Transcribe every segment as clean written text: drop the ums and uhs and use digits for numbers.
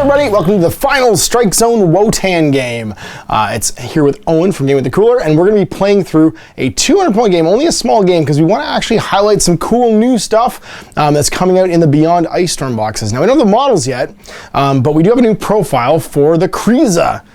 everybody, welcome to the final Strikezone Wotan game. It's here with Owen from Game with the Cooler, and we're going to be playing through a 200-point game, only a small game, because we want to actually highlight some cool new stuff that's coming out in the Beyond Ice Storm boxes. Now, we don't have the models yet, but we do have a new profile for the Kriza.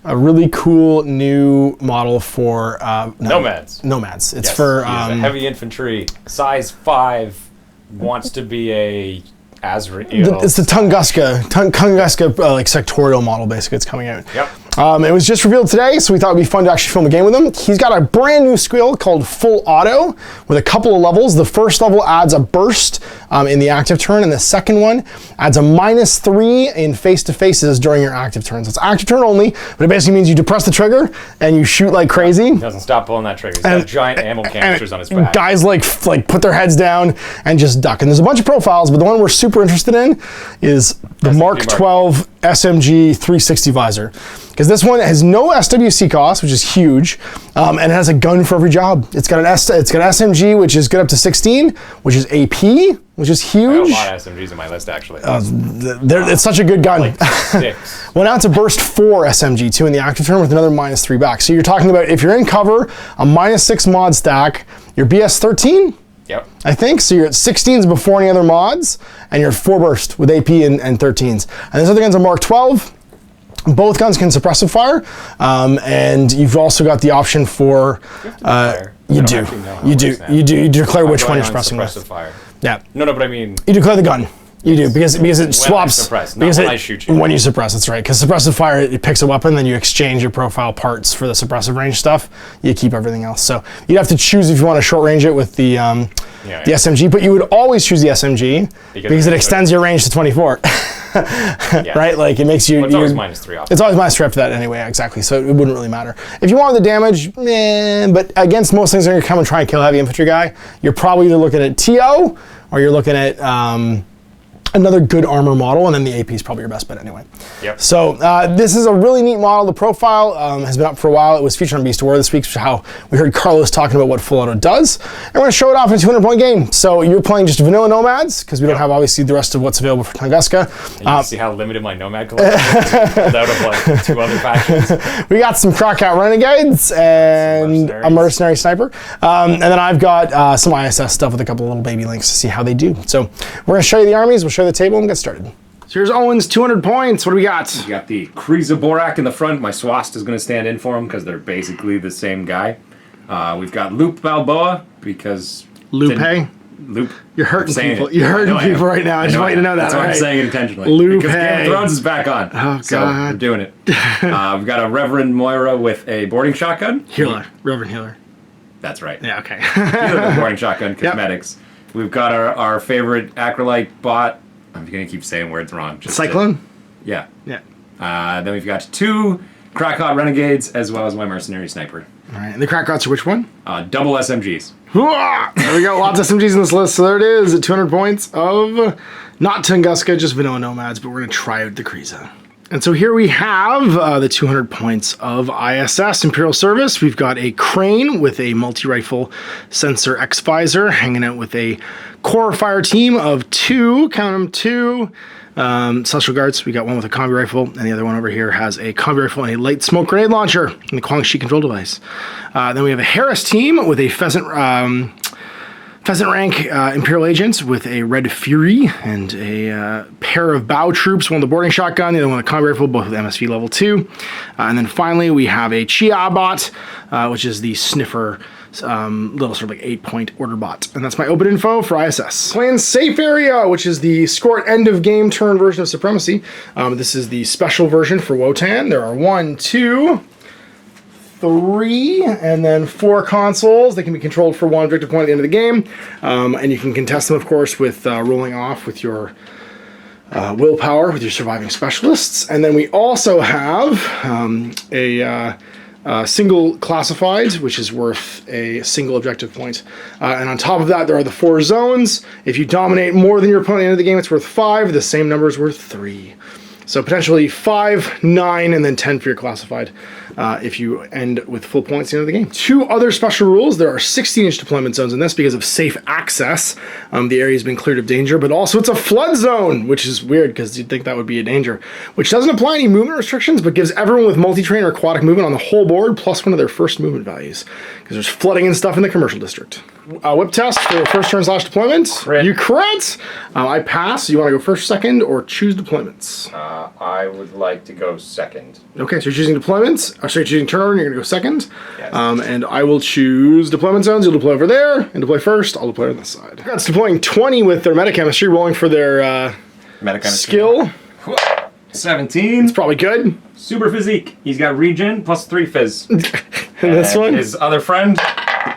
A really cool new model for Nomads. Nomads. It's yes, for a heavy infantry, size 5, wants to be a Azrael. It's the Tunguska like sectorial model, basically. It's coming out. Yep. It was just revealed today, so we thought it'd be fun to actually film a game with him. He's got a brand new skill called Full Auto with a couple of levels. The first level adds a burst in the active turn, and the second one adds a -3 in face-to-faces during your active turn. So it's active turn only, but it basically means you depress the trigger and you shoot like crazy. He doesn't stop pulling that trigger. He's got giant ammo canisters on his back. Guys like put their heads down and just duck. And there's a bunch of profiles, but the one we're super interested in is the Mark 12 SMG 360 visor. Because this one has no SWC cost, which is huge, and it has a gun for every job. It's got an SMG, which is good up to 16, which is AP, which is huge. I got a lot of SMGs in my list, actually. It's such a good gun. Like 6. Well, now it's a burst 4 SMG, too, in the active turn with another -3 back. So you're talking about, if you're in cover, a -6 mod stack, your BS 13, yep. I think. So you're at 16s before any other mods, and you're 4 burst with AP and 13s. And this other gun's a Mark 12. Both guns can suppressive fire, and you've also got the option for you declare which one you're suppressing with. Fire. Yeah. No, but I mean you declare the gun. You do because it swaps. Suppress, because when I shoot you. When you suppress, that's right. Because suppressive fire, it picks a weapon, then you exchange your profile parts for the suppressive range stuff. You keep everything else. So you'd have to choose if you want to short range it with the SMG, but you would always choose the SMG because it extends your range to 24. Yeah. Right? Like it makes you. Well, it's always -3 off. It's always -3 after that anyway, exactly. So it wouldn't really matter. If you wanted the damage, but against most things that are going to come and try and kill a heavy infantry guy, you're probably either looking at TO or you're looking at another good armor model, and then the AP is probably your best bet anyway. Yep. So this is a really neat model. The profile has been up for a while. It was featured on Beast of War this week, which is how we heard Carlos talking about what Full Auto does. And we're going to show it off in a 200-point game. So you're playing just vanilla Nomads, because we don't have, obviously, the rest of what's available for Tunguska. You can see how limited my Nomad collection is. Pulled out of like 2 other factions. We got some Crockout Renegades and a Mercenary Sniper. And then I've got some ISS stuff with a couple of little baby links to see how they do. So we're going to show you the armies. We'll show you the table and get started. So here's Owen's 200 points. What do we got? We got the Kriza Boracs in the front. My Swast is going to stand in for him because they're basically the same guy. We've got Loop Balboa because... Loop. You're hurting people. You're hurting people right now. I just want you to know that. That's why I'm saying it intentionally. Lupe. Because Game of Thrones is back on. Oh, God. So we're doing it. We've got a Reverend Moira with a boarding shotgun. Healer. Reverend Healer. That's right. Yeah, okay. Healer with boarding shotgun, cosmetics. Yep. We've got our favorite Acrolite bot. I'm going to keep saying words wrong. Cyclone? Yeah. Yeah. Then we've got 2 Crockout Renegades as well as my Mercenary Sniper. All right, and the Crocouts are which one? Double SMGs. There we go, lots of SMGs in this list. So there it is, at 200 points of not Tunguska, just vanilla Nomads, but we're going to try out the Kriza. And so here we have the 200 points of ISS, Imperial Service. We've got a Crane with a multi-rifle sensor X-Visor hanging out with a core fire team of 2, count them 2, Celestial Guards. We got one with a combi rifle, and the other one over here has a combi rifle and a light smoke grenade launcher and the Quang Shi control device. Then we have a Harris team with a Pheasant rank Imperial Agents with a Red Fury and a pair of Bow Troops, one with a boarding shotgun, the other one with a combi rifle, both with MSV level 2. And then finally we have a Chia bot, which is the Sniffer little sort of like 8-point order bot. And that's my open info for ISS. Playing Safe Area, which is the score at end of game turn version of Supremacy. This is the special version for Wotan. There are 1, 2, 3, and then 4 consoles. They can be controlled for 1 objective point at the end of the game. And you can contest them, of course, with rolling off with your willpower, with your surviving specialists. And then we also have single classified, which is worth a single objective point. And on top of that, there are the 4 zones. If you dominate more than your opponent at the end of the game, it's worth 5. The same number is worth 3. So potentially 5, 9, and then 10 for your classified. if you end with full points at the end of the game. Two other special rules. There are 16-inch deployment zones in this because of safe access. The area has been cleared of danger, but also it's a flood zone, which is weird because you'd think that would be a danger, which doesn't apply any movement restrictions, but gives everyone with multi-train or aquatic movement on the whole board plus one of their first movement values because there's flooding and stuff in the commercial district. Whip test for first turn / deployment. Crit. You crit. I pass. You want to go first, second, or choose deployments? I would like to go second. Okay, so you're choosing deployments. So you're choosing turn order, and you're going to go second. Yes. And I will choose deployment zones. You'll deploy over there, and deploy first. I'll deploy on this side. That's deploying 20 with their metachemistry, rolling for their skill. 17. It's probably good. Super physique. He's got regen plus 3 fizz. And this one, His other friend,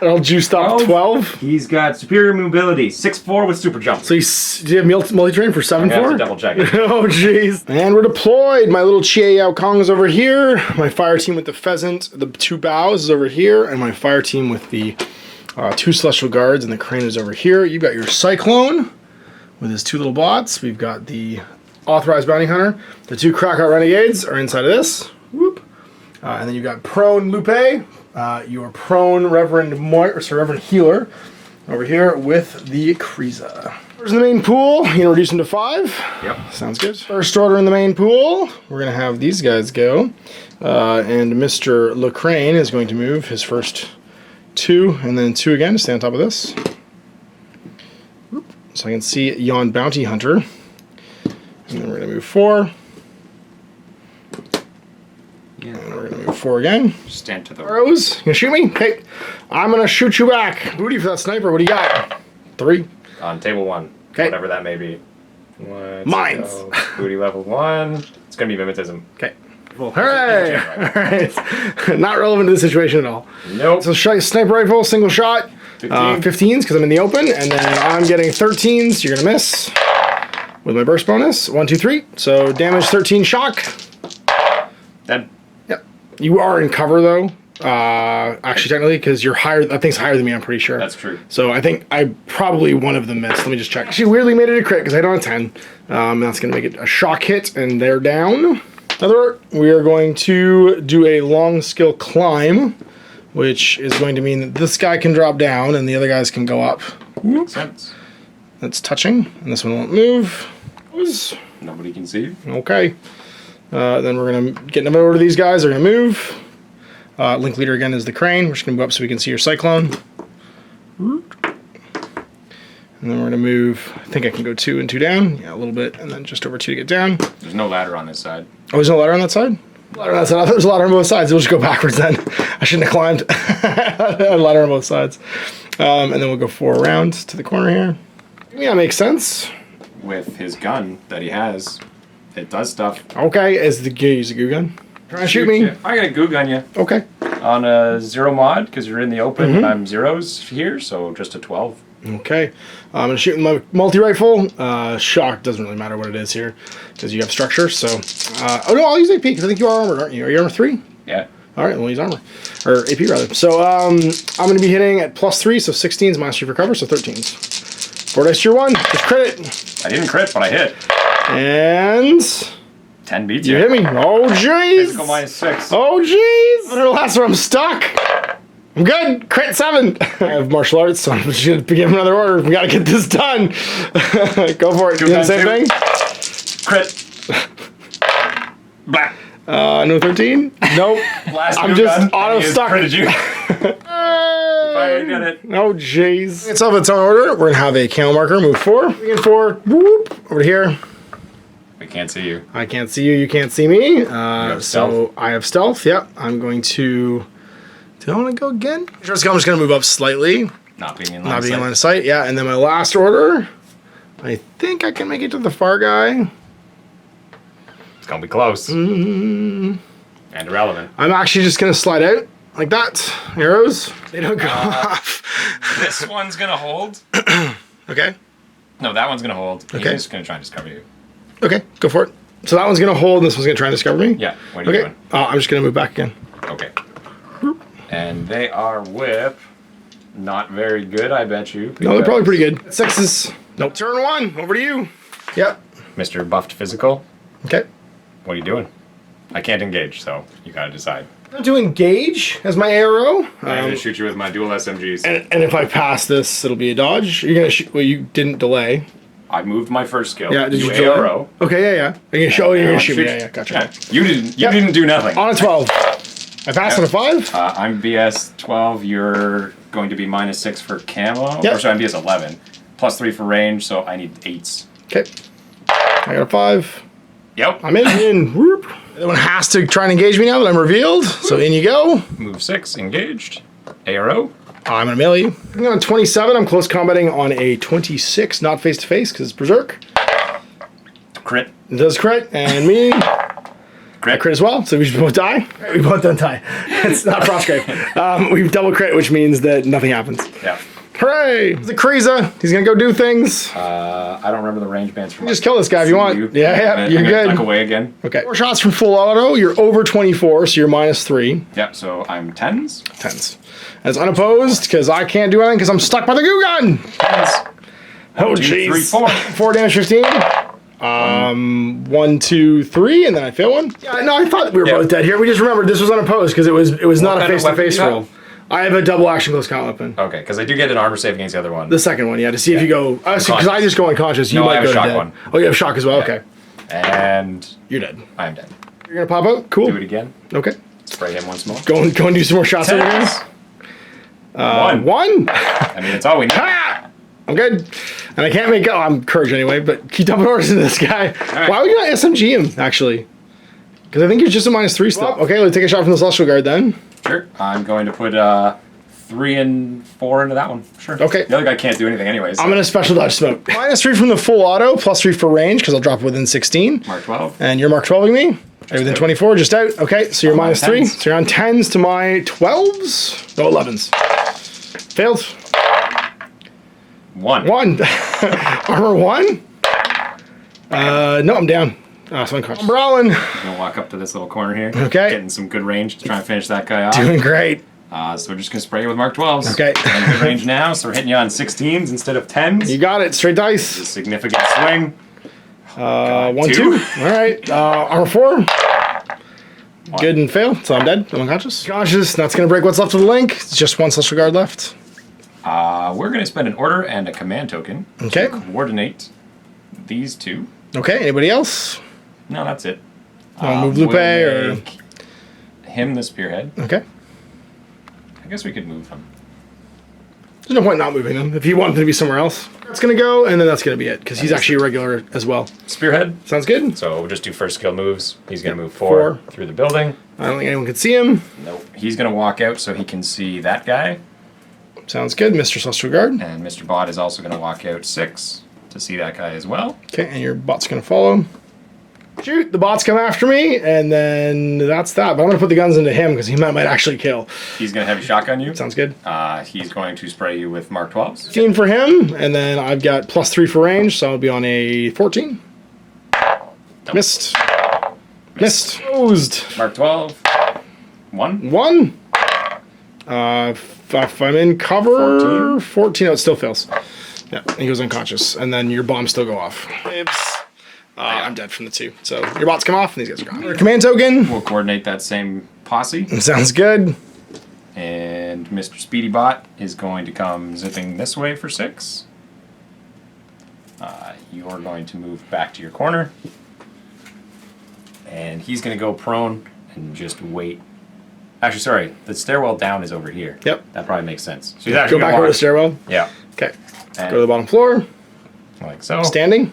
I'll juice up 12. he's got superior mobility, 6'4" with super jump. So do you have multi-train for I have to 7-4? double check it. Oh, jeez. And we're deployed. My little Chie Yao Kong is over here. My fire team with the pheasant, the 2 bows is over here. And my fire team with the 2 celestial guards and the crane is over here. You've got your cyclone with his 2 little bots. We've got the authorized bounty hunter. The 2 Krakow renegades are inside of this. Whoop. And then you've got prone Lupe. Your prone Reverend Healer over here with the Kriza. There's the main pool. You're gonna reduce them to 5. Yep. Sounds good. First order in the main pool. We're gonna have these guys go, and Mr. Lecrane is going to move his first 2, and then 2 again to stay on top of this. So I can see yon bounty hunter, and then we're gonna move 4. And we're gonna move 4 again. Stand to the Arrows, you gonna shoot me? Okay, I'm gonna shoot you back. Booty for that sniper. What do you got? 3. on table 1. Okay. Whatever that may be. Let's Mines. go. Booty level 1. It's gonna be mimetism. Okay. Well, hooray! Alright. Not relevant to the situation at all. Nope. So sniper rifle, single shot. 15s because I'm in the open, and then I'm getting 13s. You're gonna miss with my burst bonus. 1, 2, 3. So damage 13 shock. Dead. Yep. You are in cover though. Actually, technically, because you're higher. That thing's higher than me. I'm pretty sure. That's true. So I think I probably one of them missed. Let me just check. She weirdly made it a crit because I don't have 10. That's gonna make it a shock hit, and they're down. Another. We are going to do a long skill climb, which is going to mean that this guy can drop down and the other guys can go up. Makes sense. That's touching, and this one won't move. Nobody can see. Okay. Then we're gonna get them over to these guys. They're gonna move. Link leader again is the crane. We're just gonna move up so we can see your cyclone. And then we're gonna move. I think I can go 2 and 2 down. Yeah, a little bit, and then just over 2 to get down. There's no ladder on this side. Oh, there's no ladder on that side? Ladder on that side. I thought there was a ladder on both sides. We'll just go backwards then. I shouldn't have climbed. A ladder on both sides. And then we'll go 4 around to the corner here. Yeah, makes sense. With his gun that he has, it does stuff. Okay, use the goo gun. Trying to shoot me. I got a goo gun you. Okay. On a 0 mod, because you're in the open, I'm 0s here, so just a 12. Okay. I'm going to shoot with my multi-rifle. Shock doesn't really matter what it is here, because you have structure, so... oh no, I'll use AP, because I think you are armored, aren't you? Are you armor 3? Yeah. Alright, we'll use armor. Or AP, rather. So, I'm going to be hitting at +3, so 16s, minus 3 for cover, so 13s. 4 dice tier 1, just crit it. I didn't crit, but I hit. And... 10 beats You hit me. Oh, jeez. Physical minus 6. Oh, jeez. Under the last one, I'm stuck. I'm good. Crit 7. I have martial arts, so I'm just going to give him another order. We got to get this done. Go for it. Do the same thing? Crit. Blah. No 13? Nope. Last I'm goo just gun, auto and he stuck. critted you. I did it. Oh, jeez. It's off its own order. We're going to have a camo marker. Move 4. 3 and 4. Whoop. Over to here. I can't see you. I can't see you. You can't see me. have So stealth? I have stealth. Yep. I'm going to... Do I want to go again? I'm just going to move up slightly. Not being in line Not of being in sight. line of sight. Yeah. And then my last order. I think I can make it to the far guy. It's going to be close. And irrelevant. I'm actually just going to slide out like that. Arrows. They don't go off. This one's going to hold. Okay. No, that one's going to hold. Okay. He's just going to try and discover you. Okay. Go for it. So that one's going to hold and this one's going to try and discover me? Yeah. What are you Okay. doing? I'm just going to move back again. Okay. And they are whip. Not very good, I bet you. No, they're probably pretty good. 6s. Nope. Turn 1. Over to you. Yep. Mr. Buffed Physical. Okay. What are you doing? I can't engage, so you gotta decide. I'm to engage as my arrow. I'm gonna shoot you with my dual SMGs. And if I pass this, it'll be a dodge. You're gonna shoot. Well, you didn't delay. I moved my first skill. Yeah, did you delay? arrow? Okay, yeah. You're gonna show. You're gonna shoot me. Yeah, gotcha. Yeah. You didn't do nothing. On a 12. I passed on a 5. I'm BS 12. You're going to be -6 for camo. Yep. Or sorry, I'm BS 11. +3 for range, so I need 8s. Okay. I got a 5. Yep. I'm in. Whoop. Everyone has to try and engage me now that I'm revealed. So in you go. Move 6, engaged. ARO. I'm gonna melee you. I'm on 27. I'm close combating on a 26, not face to face because it's berserk. Crit. It does crit, and me. Crit. Crit as well, so we should both die. We both don't die. It's not Frostgrave. We've double crit, which means that nothing happens. Yeah. Hooray! It's a Kriza. He's gonna go do things. I don't remember the range bands from. Just kill this guy if you want. Yeah, you're good. Duck away again. Okay. 4 shots from full auto. You're over 24, so you're -3. Yep. So I'm 10s. 10s. That's unopposed because I can't do anything because I'm stuck by the goo gun. 10s. Oh 1, 2, 3, jeez. 4. 4 damage, 15. 1, 2, 3, and then I fail one. Yeah, no, I thought we were both dead here. We just remembered this was unopposed because it was not a face-to-face roll. I have a double action close count weapon. Okay, because I do get an armor save against the other one. The second one, yeah, to see if you go. Because I just go unconscious. You No, I might have go a shock dead. one. Oh, you have shock as well. Okay, And you're dead. I'm dead. You're gonna pop out. Cool. Do it again. Okay. Spray him once more. Go and do some more shots over here. 1. 1. I mean, it's all we need. Ah! I'm good. And I can't make. Oh, I'm courage anyway. But keep dumping orders into this guy. Right. Why would you not SMG him actually? Because I think you're just a -3 still. Well, Okay, let's take a shot from the Celestial Guard then. Sure. I'm going to put 3 and 4 into that one. Sure. Okay. The other guy can't do anything anyways. So. I'm gonna special dodge smoke. -3 from the full auto, +3 for range because I'll drop within 16. Mark 12. And you're Mark 12ing me. Are you within 24? Just out. Okay, so you're I'm on -3. 10s. So you're on 10s to my 12s. No 11s. Failed. 1. 1. Armor 1. No, I'm down. Oh, so unconscious. I'm brawling. I'm gonna walk up to this little corner here. Okay. Getting some good range to try and finish that guy off. Doing great. So we're just gonna spray you with Mark 12s. Okay. And good range now, so we're hitting you on 16s instead of 10s. You got it. Straight A dice. significant swing. 1, 2. two. All right. Armor 4. Good and fail. So I'm dead. I'm unconscious. Conscious. That's gonna break what's left of the link. It's just 1 Celestial Guard left. We're gonna spend an order and a command token Okay. to coordinate these two. Okay. Anybody else? No, that's it. Wanna move Lupe or? make him the spearhead. Okay. I guess we could move him. There's no point not moving them. If you want them to be somewhere else, that's gonna go, and then that's gonna be it because he's actually a regular as well. Spearhead. Sounds good. So we'll just do first skill moves. He's gonna move 4 through the building. I don't think anyone can see him. Nope. He's gonna walk out so he can see that guy. Sounds good, Mr. Celestial Guard. And Mr. Bot is also gonna walk out 6 to see that guy as well. Okay, and your bot's gonna follow. Shoot, the bots come after me, and then that's that. But I'm gonna put the guns into him because he might actually kill. He's gonna heavy shotgun you. Sounds good. He's going to spray you with Mark 12s. 15 for him, and then I've got +3 for range, so I'll be on a 14. Nope. Missed. Missed. Closed. Mark 12. 1. 1. If I'm in cover, 14. Oh, it still fails. Yeah, he goes unconscious, and then your bombs still go off. I'm dead from the 2. So your bots come off, and these guys are gone. Your command token. We'll coordinate that same posse. Sounds good. And Mr. Speedy Bot is going to come zipping this way for 6. You're going to move back to your corner. And he's going to go prone and just wait. Actually, sorry, the stairwell down is over here. Yep. That probably makes sense. So he's Go actually back gonna over the walk- stairwell. Yeah. Okay. And Go to the bottom floor. like so. Standing.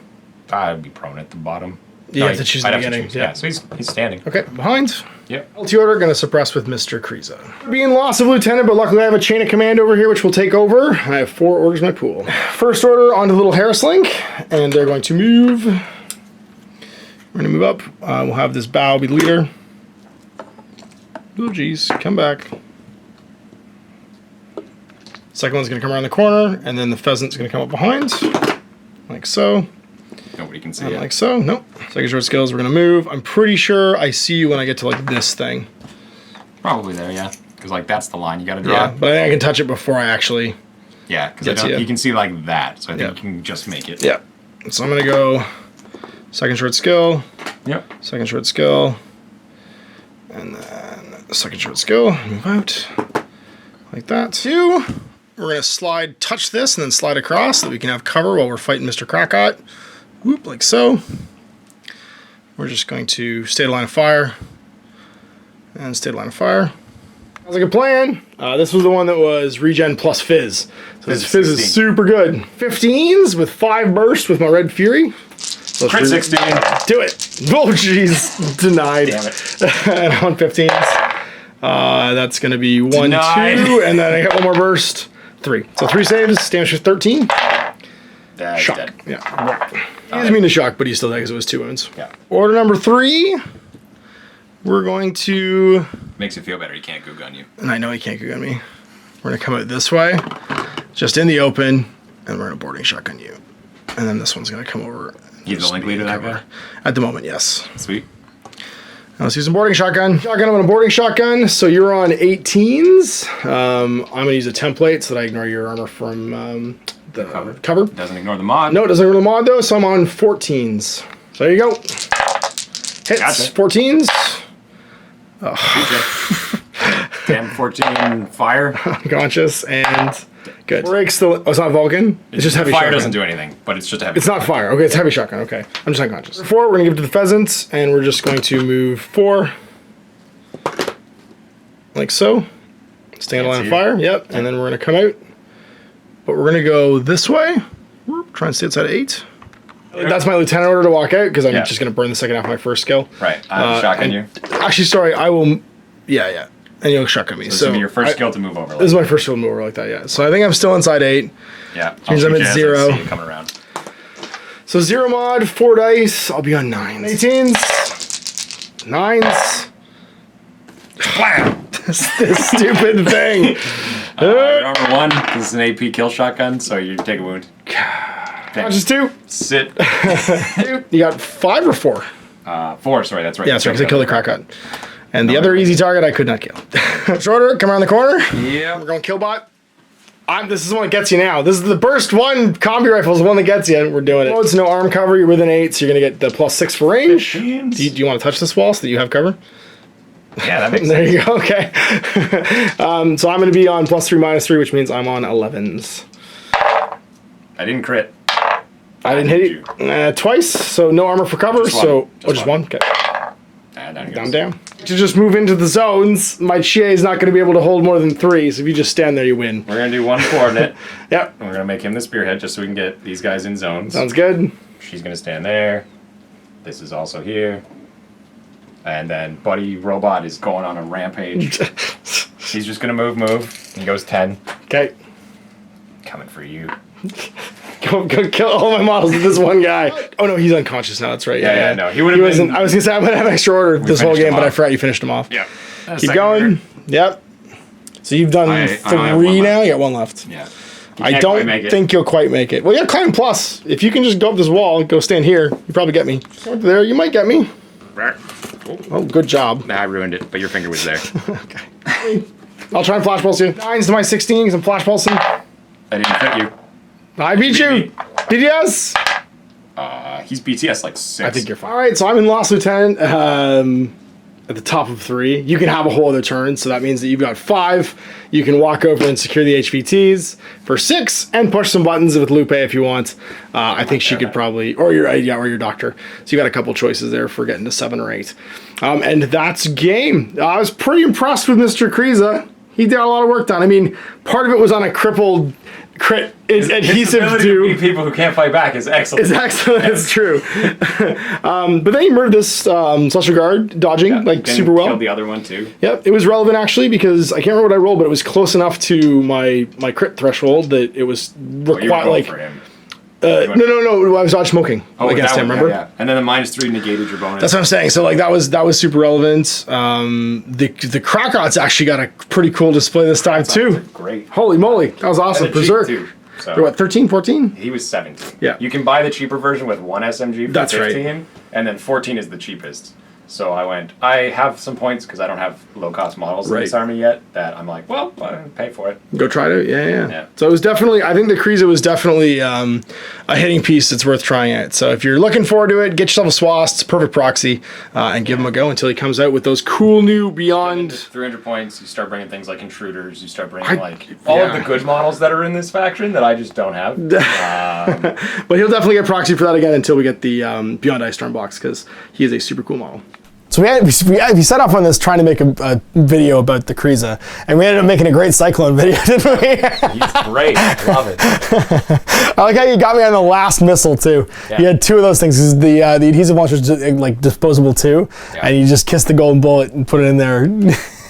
I'd be prone at the bottom. You have to choose the I'd have to beginning. choose. Yeah, so he's standing. Okay, behind. Yep. LT order going to suppress with Mr. Kriza. Being loss of lieutenant, but luckily I have a chain of command over here which will take over. I have 4 orders in my pool. First order onto the little Harris link, and they're going to move. We're going to move up. We'll have this bow be the leader. Oh geez, come back. Second one's going to come around the corner, and then the pheasant's going to come up behind, like so. Nobody can see And it. like so. Nope. Second short skills, we're going to move. I'm pretty sure I see you when I get to like this thing. Probably there, yeah. Because like that's the line you got to draw. Yeah, but I think I can touch it before I actually... Yeah, because Get to you. you can see like that, so I think Yeah. you can just make it. Yeah. So I'm going to go second short skill, Yep. second short skill, And then second short skill, move out. Like that. 2. We're going to slide, touch this, and then slide across so that we can have cover while we're fighting Mr. Krakot. Whoop, like so. We're just going to stay the line of fire. And stay the line of fire. Sounds like a plan. This was the one that was regen plus fizz. So this fizz is super good. 15s with 5 burst with my Red Fury. So Crit 16. Do it. Oh, jeez. Denied. Damn it. And on 15s. That's going to be 1, Denied. 2, and then I get 1 more burst. 3. So 3 saves, damage for 13. That's Shock. dead. Yeah. He doesn't mean to shock, but he's still dead because it was 2 wounds. Yeah. Order number 3. We're going to... Makes you feel better. He can't goo gun you. And I know he can't go on me. We're going to come out this way, just in the open, and we're going to boarding shotgun you. And then this one's going to come over. He's the link leader, that guy? At the moment, yes. Sweet. Now let's use some boarding shotgun. I'm on a boarding shotgun, so you're on 18s. I'm going to use a template so that I ignore your armor from the cover. Doesn't ignore the mod. No, it doesn't ignore the mod, though, so I'm on 14s. So there you go. Hits, Gotcha. 14s. Damn 14 fire. Unconscious, and good. Breaks still. Oh, it's not Vulcan? It's just heavy Fire shotgun. doesn't do anything, but it's just a heavy. It's not fire. Okay, it's heavy shotgun. Okay. I'm just unconscious. 4, we're going to give it to the pheasants, and we're just going to move 4. Like so. Stay on the line of fire. Yep. And then we're going to come out. But we're going to go this way. Try and stay outside of 8. That's my lieutenant order to walk out, because I'm just going to burn the second half of my first skill. Right. I have shotgun you. Actually, sorry, I will... Yeah. And you'll shotgun me. So this will be your first skill to move over. This is my first skill to move over like that, yeah. So I think I'm still inside 8. Yeah. Means I'm at 0. See you coming around. So 0 mod, 4 dice. I'll be on 9s. 18s. 9s. Blam! this stupid thing. Armor 1. This is an AP kill shotgun, so you take a wound. Just 2. Sit. 2. You got 5 or 4? 4, sorry, that's right. Yeah, sorry, because I killed the Krakot. And the other easy target I could not kill. Shorter, come around the corner. Yeah. We're going Killbot. This is the one that gets you now. This is the burst 1 combi rifle is the one that gets you. We're doing it. Oh, it's no arm cover. You're within 8, so you're going to get the +6 for range. Do you want to touch this wall so that you have cover? Yeah, that makes sense. There you go. Okay. So I'm going to be on +3, -3, which means I'm on 11s. I didn't crit. I didn't hit you twice, so no armor for cover. Just so one. just 1. Okay. Down. To just move into the zones, my Chie is not going to be able to hold more than 3. So if you just stand there, you win. We're going to do 1 coordinate. Yep. And we're going to make him the spearhead just so we can get these guys in zones. Sounds good. She's going to stand there. This is also here. And then Buddy Robot is going on a rampage. He's just going to move. He goes 10. Okay. Coming for you. Go kill all my models with this one guy. Oh no, he's unconscious now. That's right. Yeah, no. He wasn't. I was gonna say I'm gonna have extra order this whole game, but I forgot you finished him off. Yeah. Keep going. Order. Yep. So you've done 3 now. You got 1 left. Yeah. I don't think you'll quite make it. Well, yeah, climb plus. If you can just go up this wall, go stand here, you probably get me. Go there, you might get me. Oh, good job. Nah, I ruined it, but your finger was there. Okay. I'll try and flash pulse you. 9s to my 16s. I'm flash pulsing. I didn't fit you. I beat you. BTS. He's BTS like 6. I think you're fine. All right, so I'm in Lost Lieutenant at the top of 3. You can have a whole other turn, so that means that you've got 5. You can walk over and secure the HVTs for 6 and push some buttons with Lupe if you want. I think she could probably, or your doctor. So you got a couple choices there for getting to 7 or 8. And that's game. I was pretty impressed with Mr. Kriza. He did a lot of work done. I mean, part of it was on a crippled crit adhesive to beat people who can't fight back is excellent. It's excellent. It's true. But then he murdered this Celestial Guard dodging super well. Killed the other one too. Yep, it was relevant actually because I can't remember what I rolled, but it was close enough to my crit threshold that it was required. For him. No. I was dodge smoking against him. Remember? Yeah. And then the -3 negated your bonus. That's what I'm saying. So that was super relevant. The Krakots actually got a pretty cool display this time too. Great. Holy moly, that was awesome. Berserk. So You're what, 13, 14? He was 17. Yeah. You can buy the cheaper version with 1 SMG for That's 15, right. and then 14 is the cheapest. So I have some points because I don't have low-cost models in this Right. army yet that I'm like, well, I'll pay for it. Go try it out. Yeah. Yeah. So it was definitely, I think the Kriza was definitely a hitting piece that's worth trying out. So if you're looking forward to it, get yourself a Swast, it's a perfect proxy, and give him a go until he comes out with those cool new Beyond. 300 points, you start bringing things like intruders, you start bringing all of the good models that are in this faction that I just don't have. But he'll definitely get proxy for that again until we get the Beyond Ice Storm box, because he is a super cool model. So we set off on this trying to make a video about the Kriza, and we ended up making a great Cyclone video, didn't we? He's great. I love it. I like how you got me on the last missile too. Yeah. You had two of those things. 'Cause the adhesive launcher's like disposable too, and you just kissed the golden bullet and put it in there.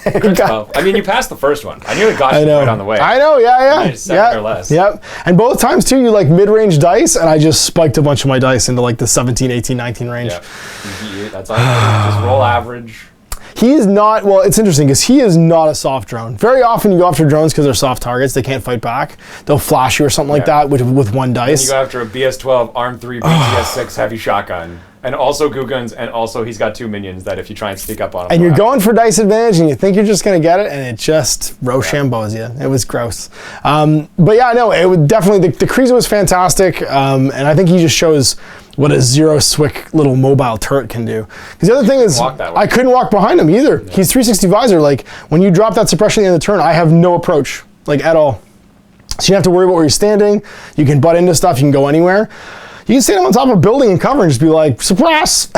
I mean, you passed the first one. I nearly got you right on the way. I know, yeah. Just second or less. Yep. And both times too, you like mid-range dice, and I just spiked a bunch of my dice into like the 17, 18, 19 range. Yeah. That's all. Just roll average. He is not, well, it's interesting because he is not a soft drone. Very often you go after drones because they're soft targets. They can't fight back. They'll flash you or something like that with one dice. Then you go after a BS-12, Arm 3, BTS-6 heavy shotgun. And also goo guns, and also he's got 2 minions that if you try and sneak up on him. And you're going for dice advantage, and you think you're just going to get it, and it just Rochambeaus you. It was gross. But yeah, no, it would definitely, the Kriza was fantastic, and I think he just shows what a zero swick little mobile turret can do. Because the other thing is, I couldn't walk behind him either. Yeah. He's 360 visor. Like, when you drop that suppression at the end of the turn, I have no approach, like at all. So you don't have to worry about where you're standing. You can butt into stuff. You can go anywhere. You can stand on top of a building and cover and just be like, suppress!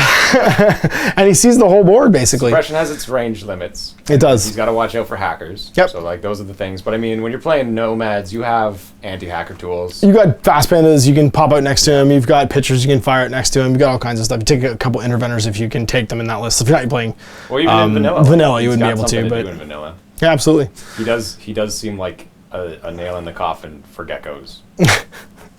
And he sees the whole board, basically. Suppression has its range limits. It does. He's got to watch out for hackers. Yep. So, like, those are the things. But, I mean, when you're playing Nomads, you have anti-hacker tools. You got fast pandas you can pop out next to him. You've got pitchers you can fire out next to him. You got all kinds of stuff. You take a couple interventors if you can take them in that list. If you're not playing or even in vanilla. Vanilla, you wouldn't be able to. But do in vanilla. Yeah, absolutely. He does seem like a nail in the coffin for geckos.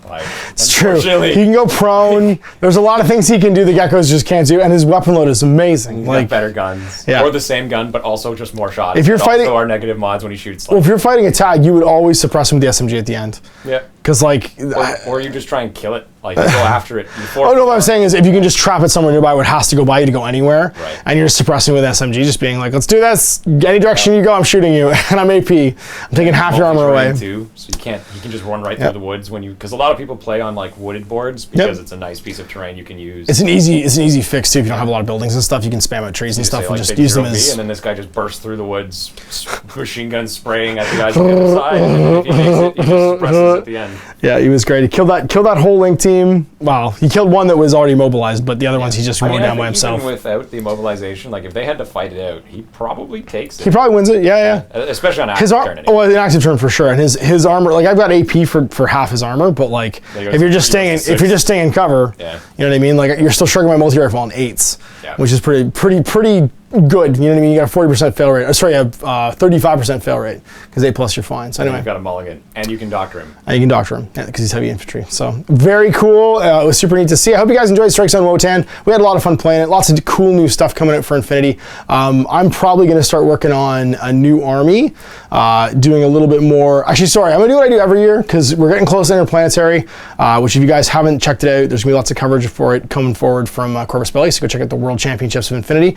Like, it's true. He can go prone. There's a lot of things he can do the geckos just can't do, and his weapon load is amazing. He's like got better guns, yeah. or the same gun, but also just more shots. If you're fighting, also our negative mods when he shoots. Like, well, if you're fighting a tag, you would always suppress him with the SMG at the end. Yeah. Because like, or you just try and kill it. Like you go after it. Oh no, what I'm saying is if you can just trap it somewhere nearby where it has to go by you to go anywhere, right. And you're just suppressing with SMG, just being like, let's do this. Any direction you go, I'm shooting you, and I'm AP. I'm taking half your armor away. Too, so you can just run right through the woods when you, because a lot of people play on like wooded boards because it's a nice piece of terrain you can use. It's an easy fix too if you don't have a lot of buildings and stuff. You can spam out trees and stuff and just use them as. And then this guy just bursts through the woods, machine gun spraying at the guys on the other side, and if he makes it, he just suppresses at the end. Yeah, he was great. He killed that whole link team. Wow, he killed one that was already mobilized, but the other ones he just mowed down by himself. Even without the mobilization, like if they had to fight it out, he probably takes it. He probably wins it. Yeah. Especially on active turn. Oh, an active turn for sure. And his armor, like I've got AP for half his armor, but like if you're just staying in cover, you know what I mean. Like you're still shrugging my multi-rifle on 8s, which is pretty good. You know what I mean? You got a 40% fail rate. Sorry, a 35% fail rate because A+ you're fine. So anyway, you've got a mulligan, and you can doctor him. And you can doctor him because he's heavy infantry. So very cool. It was super neat to see. I hope you guys enjoyed Strikezone Wotan. We had a lot of fun playing it. Lots of cool new stuff coming out for Infinity. I'm probably going to start working on a new army, doing a little bit more. Actually, sorry, I'm going to do what I do every year because we're getting close to Interplanetary, which if you guys haven't checked it out, there's going to be lots of coverage for it coming forward from Corvus Belli. So go check out the World Championships of Infinity.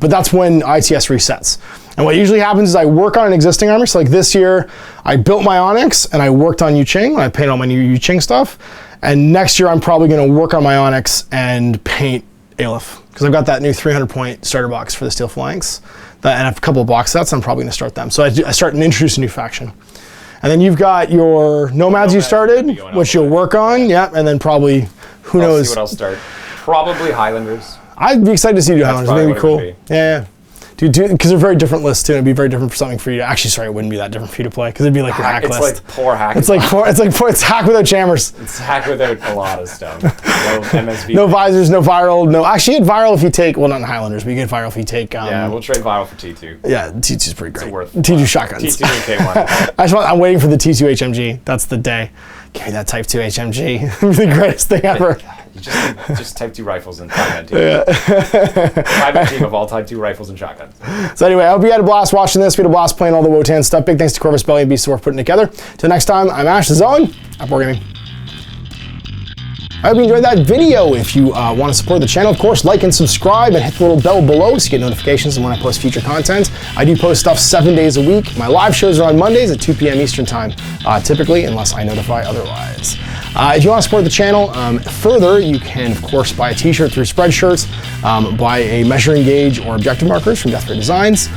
But that's when ITS resets. And what usually happens is I work on an existing army. So like this year, I built my Onyx and I worked on Yuching. I painted all my new Yuching stuff. And next year, I'm probably going to work on my Onyx and paint Aleph. Because I've got that new 300-point starter box for the Steel Phalanx. And a couple of box sets, I'm probably going to start them. So I start and introduce a new faction. And then you've got your Nomads you started, which you'll work on. Yeah, and then probably, who knows. See what I'll start. Probably Highlanders. I'd be excited to see you do Highlanders. I think it'd be cool. Be. Yeah. Because they're very different lists too. It'd be very different for something for you to actually. Sorry, it wouldn't be that different for you to play because it'd be like your hack list. It's like poor hack. It's hack without jammers. It's hack without a lot of stuff. No MSV. No visors, no viral. No, actually, you get viral if you take. Well, not in Highlanders, but you get viral if you take. Yeah, we'll trade viral for T2. Yeah, T2's pretty great. It's worth T2 shotguns. T2 and K1. I'm waiting for the T2 HMG. That's the day. Give me that Type 2 HMG. The greatest thing ever. You just Type 2 rifles and 5-man team. Yeah. 5-man team of all Type 2 rifles and shotguns. So anyway, I hope you had a blast watching this. We had a blast playing all the Wotan stuff. Big thanks to Corvus Belli and Beast for putting it together. Till next time, I'm Ash the Zone. Up Wargaming. I hope you enjoyed that video. If you want to support the channel, of course, like and subscribe and hit the little bell below so you get notifications when I post future content. I do post stuff 7 days a week. My live shows are on Mondays at 2 p.m. Eastern Time, typically, unless I notify otherwise. If you want to support the channel further, you can, of course, buy a t-shirt through Spreadshirts, buy a measuring gauge or objective markers from Death Ray Designs,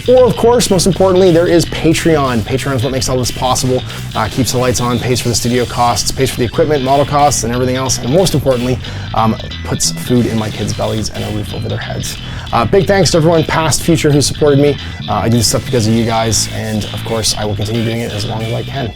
or, of course, most importantly, there is Patreon. Patreon is what makes all this possible, keeps the lights on, pays for the studio costs, pays for the equipment, model costs, and everything else, and most importantly, puts food in my kids' bellies and a roof over their heads. Big thanks to everyone, past, future, who supported me. I do this stuff because of you guys, and, of course, I will continue doing it as long as I can.